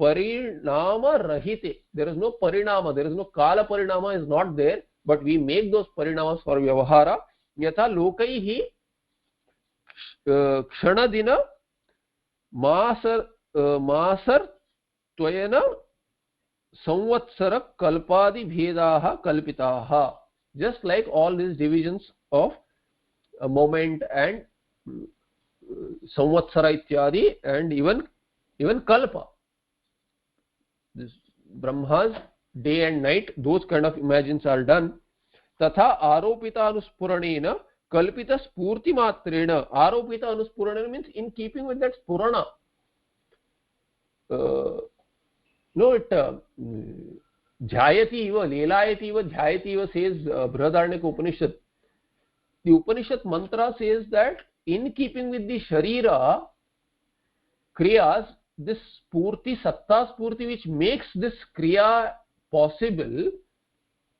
parinama rahite. There is no parinama, there is no Kala parinama is not there, but we make those parinamas for Vyavahara. Yatha lokaihi kshanadina masar tvayana samvatsara kalpadi bhedaha kalpitaha. Just like all these divisions of a moment and samvatsara ityadi and even kalpa. This Brahma's day and night, those kind of imagines are done. Tatha aropita anuspuranena kalpita spurti matrena. Aropita anuspuranena means in keeping with that spurana. Jhayati iva, lelayati iva, jhayati iva says Brihadaranyaka Upanishad. the Upanishad mantra says that in keeping with the Sharira Kriyas, this Spurti, Satta Spurti, which makes this Kriya possible,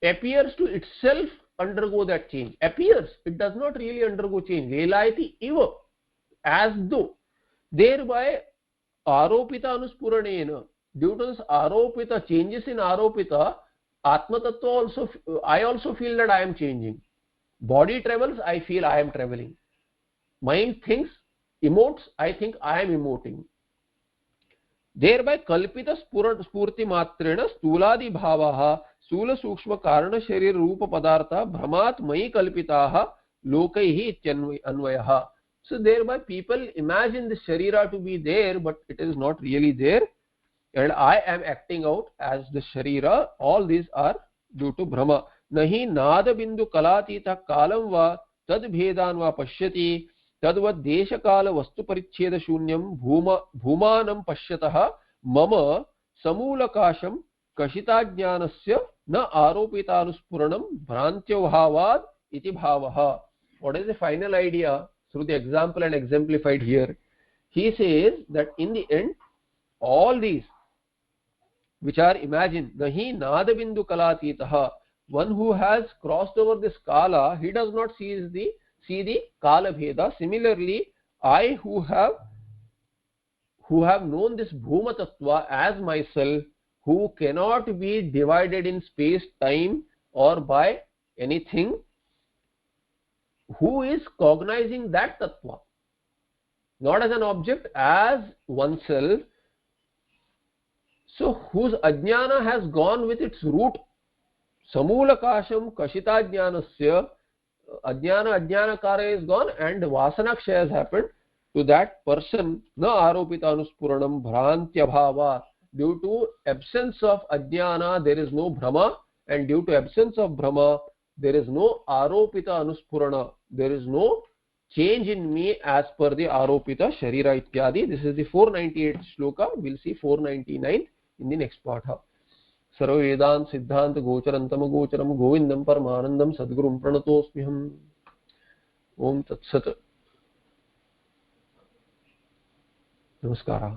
appears to itself undergo that change. Appears, it does not really undergo change. Velayati iva, as though. Thereby, Aropita Anuspuranena, due to this Aropita, changes in Aropita, Atma Tattva also, I also feel that I am changing. Body travels, I feel I am traveling. Mind thinks, emotes, I think I am emoting. Thereby kalpita spurti matrena stuladi bhavaha stula sukshma karana sharira rupa padartha bhramat mai kalpitaha lokaihi anvayaha. So thereby people imagine the sharira to be there, but it is not really there, and I am acting out as the sharira. All these are due to bhrama. Nahi nada bindu kalatita kalam va tad bhedan va pashyati तद्वत् देशकाल वस्तु परिच्छेद शून्यं भूमानं पश्यतः मम समूलकाशं कशिताज्ञानस्य न आरोपितानुस्फुरणं भ्रान्त्यभावात् इति भावः. What is the final idea through the example and exemplified here? He says that in the end, all these which are imagined, nahi nada bindu kalatitah, one who has crossed over this kala, he does not see the kala bheda. Similarly, I who have known this bhuma tattva as myself, who cannot be divided in space, time, or by anything, who is cognizing that tattva, not as an object, as oneself. So whose ajnana has gone with its root, samulakasham kashita jnanasya, ajnana kara is gone and vasana kshaya has happened. To that person, na aropita anuspuranam bhrantya bhava. Due to absence of ajnana, there is no bhrama, and due to absence of bhrama, there is no aropita anuspurana. There is no change in me as per the aropita sharira ityadi. This is the 498th shloka. We'll see 499 in the next part. सर्व वेदांत सिद्धांत गोचरंतम गोचरम गोविंदम परमानंदम सद्गुरुं प्रणतोस्म्यहम्. ओम तत्सत्. नमस्कारः.